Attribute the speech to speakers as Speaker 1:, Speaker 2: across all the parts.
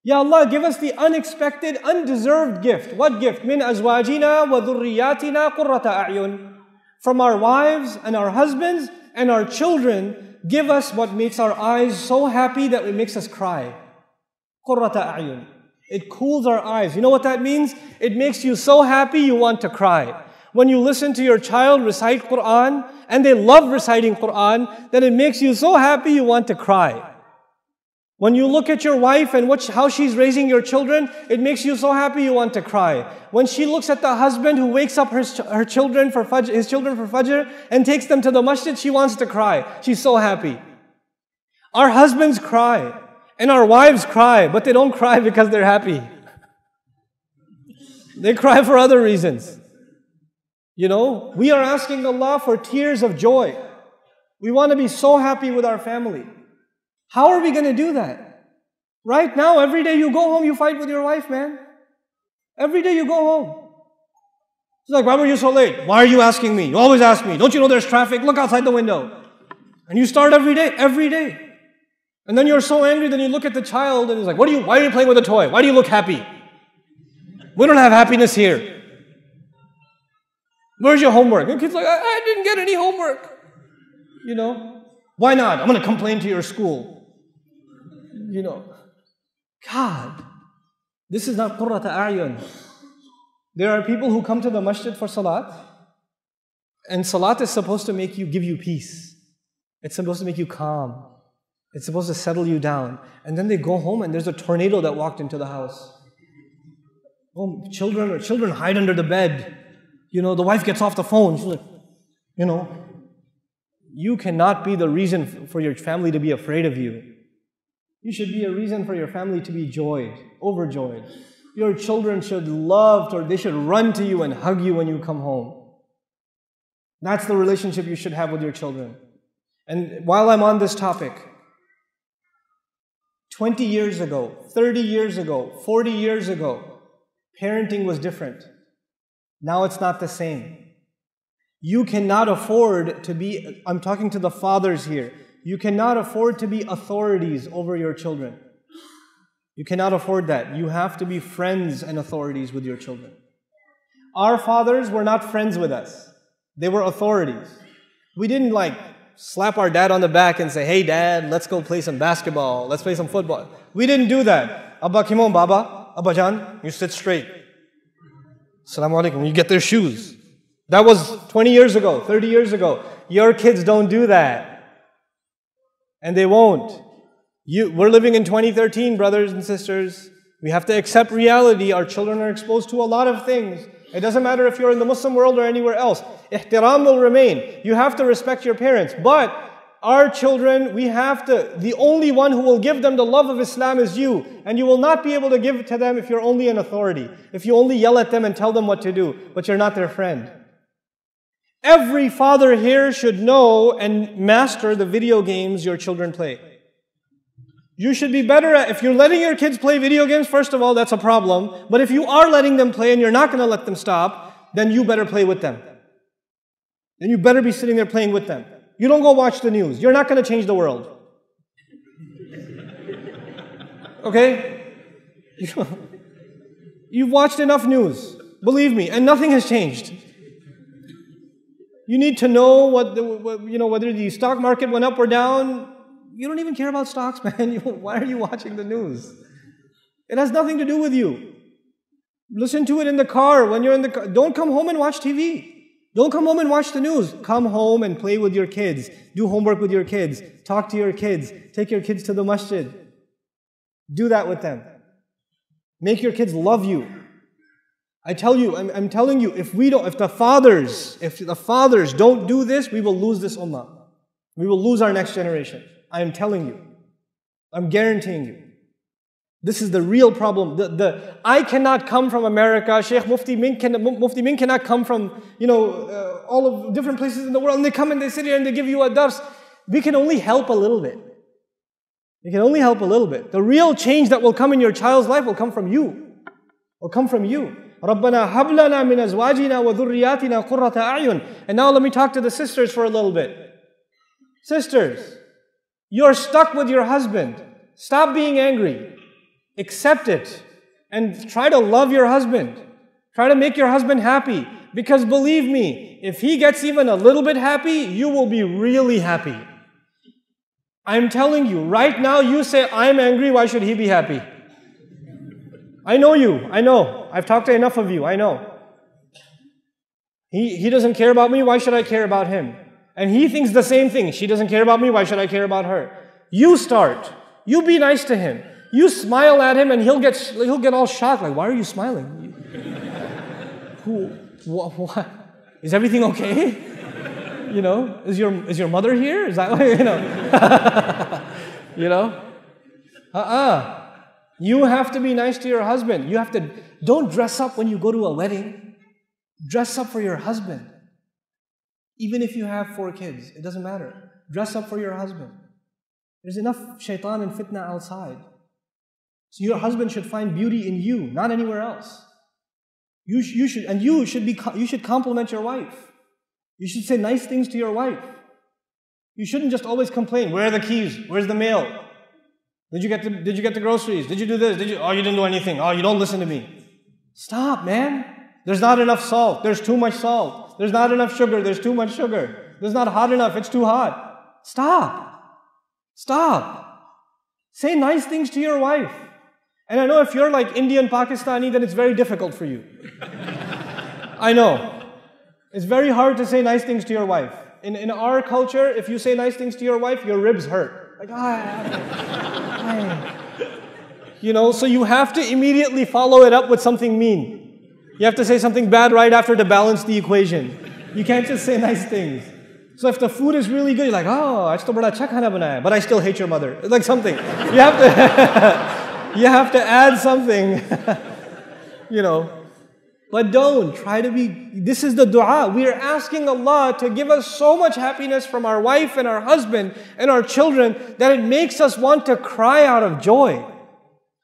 Speaker 1: Ya Allah, give us the unexpected, undeserved gift. What gift? Min azwajina wa dhurriyatina qurrata a'yun. From our wives and our husbands and our children, give us what makes our eyes so happy that it makes us cry. Qurrata a'yun. It cools our eyes. You know what that means? It makes you so happy you want to cry. When you listen to your child recite Qur'an, and they love reciting Qur'an, then it makes you so happy you want to cry. When you look at your wife and how she's raising your children, it makes you so happy you want to cry. When she looks at the husband who wakes up his children for Fajr and takes them to the masjid, she wants to cry. She's so happy. Our husbands cry and our wives cry, but they don't cry because they're happy. They cry for other reasons. You know, we are asking Allah for tears of joy. We want to be so happy with our family. How are we going to do that? Right now, every day you go home, you fight with your wife, man. Every day you go home. It's like, why were you so late? Why are you asking me? You always ask me. Don't you know there's traffic? Look outside the window. And you start every day. And then you're so angry, then you look at the child and he's like, why are you playing with a toy? Why do you look happy? We don't have happiness here. Where's your homework? And the kid's like, I didn't get any homework. You know, why not? I'm going to complain to your school. You know, God, this is not qurrata a'yun. There are people who come to the masjid for salat, and salat is supposed to give you peace. It's supposed to make you calm. It's supposed to settle you down. And then they go home and there's a tornado that walked into the house. Oh, children hide under the bed. You know, the wife gets off the phone. She's like, you know, you cannot be the reason for your family to be afraid of you. You should be a reason for your family to be overjoyed. Your children should they should run to you and hug you when you come home. That's the relationship you should have with your children. And while I'm on this topic, 20 years ago, 30 years ago, 40 years ago, parenting was different. Now it's not the same. You cannot afford to be, I'm talking to the fathers here, you cannot afford to be authorities over your children. You cannot afford that. You have to be friends and authorities with your children. Our fathers were not friends with us. They were authorities. We didn't slap our dad on the back and say, hey dad, let's go play some basketball, let's play some football. We didn't do that. Abba Kimon Baba, Abba Jan, you sit straight. Assalamu alaikum. You get their shoes. That was 20 years ago, 30 years ago. Your kids don't do that. And they won't. We're living in 2013, brothers and sisters. We have to accept reality. Our children are exposed to a lot of things. It doesn't matter if you're in the Muslim world or anywhere else. Ihtiram will remain. You have to respect your parents. But our children, the only one who will give them the love of Islam is you. And you will not be able to give it to them if you're only an authority. If you only yell at them and tell them what to do, but you're not their friend. Every father here should know and master the video games your children play. You should be better if you're letting your kids play video games, first of all, that's a problem. But if you are letting them play and you're not going to let them stop, then you better play with them. Then you better be sitting there playing with them. You don't go watch the news. You're not going to change the world. Okay? You've watched enough news, believe me, and nothing has changed. You need to know whether the stock market went up or down. You don't even care about stocks, man. Why are you watching the news? It has nothing to do with you. Listen to it in the car. When you're in the car, don't come home and watch TV. Don't come home and watch the news. Come home and play with your kids. Do homework with your kids. Talk to your kids. Take your kids to the masjid. Do that with them. Make your kids love you. I tell you, I'm telling you, if the fathers don't do this, we will lose this ummah. We will lose our next generation. I am telling you. I'm guaranteeing you. This is the real problem. I cannot come from America. Sheikh Mufti Min cannot come from, all of different places in the world. And they come and they sit here and they give you a dars. We can only help a little bit. We can only help a little bit. The real change that will come in your child's life will come from you. Will come from you. رَبَّنَا هَبْ لَنَا مِنْ أَزْوَاجِنَا وَذُرِّيَّاتِنَا قُرَّةَ أَعْيُنٍ. And now let me talk to the sisters for a little bit. Sisters, you're stuck with your husband. Stop being angry. Accept it. And try to love your husband. Try to make your husband happy. Because believe me, if he gets even a little bit happy, you will be really happy. I'm telling you, right now you say, I'm angry, why should he be happy? I know you, I know. I've talked to enough of you, I know. He doesn't care about me, why should I care about him? And he thinks the same thing. She doesn't care about me, why should I care about her? You start. You be nice to him. You smile at him and he'll get all shocked, like, why are you smiling? What? Is everything okay? You know, is your mother here? Is that why, you know? You know? You have to be nice to your husband. You have to, don't dress up when you go to a wedding. Dress up for your husband. Even if you have 4 kids, it doesn't matter. Dress up for your husband. There's enough shaitan and fitna outside. So your husband should find beauty in you, not anywhere else. You should compliment your wife. You should say nice things to your wife. You shouldn't just always complain. Where are the keys? Where's the mail? Did you get the groceries? Did you do this? Oh, you didn't do anything. Oh, you don't listen to me. Stop, man. There's not enough salt. There's too much salt. There's not enough sugar. There's too much sugar. There's not hot enough. It's too hot. Stop. Stop. Say nice things to your wife. And I know if you're like Indian, Pakistani, then it's very difficult for you. I know. It's very hard to say nice things to your wife. In our culture, if you say nice things to your wife, your ribs hurt. Like, you know, so you have to immediately follow it up with something mean. You have to say something bad right after to balance the equation. You can't just say nice things. So if the food is really good, you're like, oh, aaj to bada acha khana banaya, but I still hate your mother. Like something. You have to, you have to add something, you know. But don't try to be, this is the dua. We are asking Allah to give us so much happiness from our wife and our husband and our children that it makes us want to cry out of joy.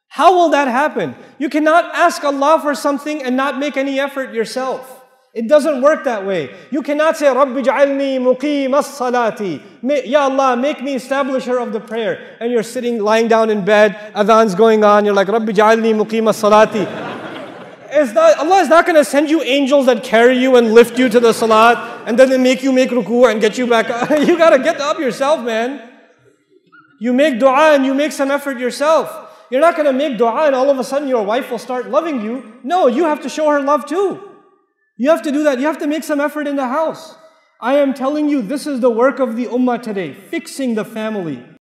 Speaker 1: How will that happen? You cannot ask Allah for something and not make any effort yourself. It doesn't work that way. You cannot say, Rabbi ja'alni muqim as-salati. Ya Allah, make me establisher of the prayer. And you're sitting, lying down in bed, adhan's going on, you're like, Rabbi ja'alni muqim as-salati. Allah is not going to send you angels that carry you and lift you to the salat and then they make you make ruku and get you back up. You got to get up yourself, man. You make dua and you make some effort yourself. You're not going to make dua and all of a sudden your wife will start loving you. No, you have to show her love too. You have to do that. You have to make some effort in the house. I am telling you, this is the work of the ummah today, fixing the family.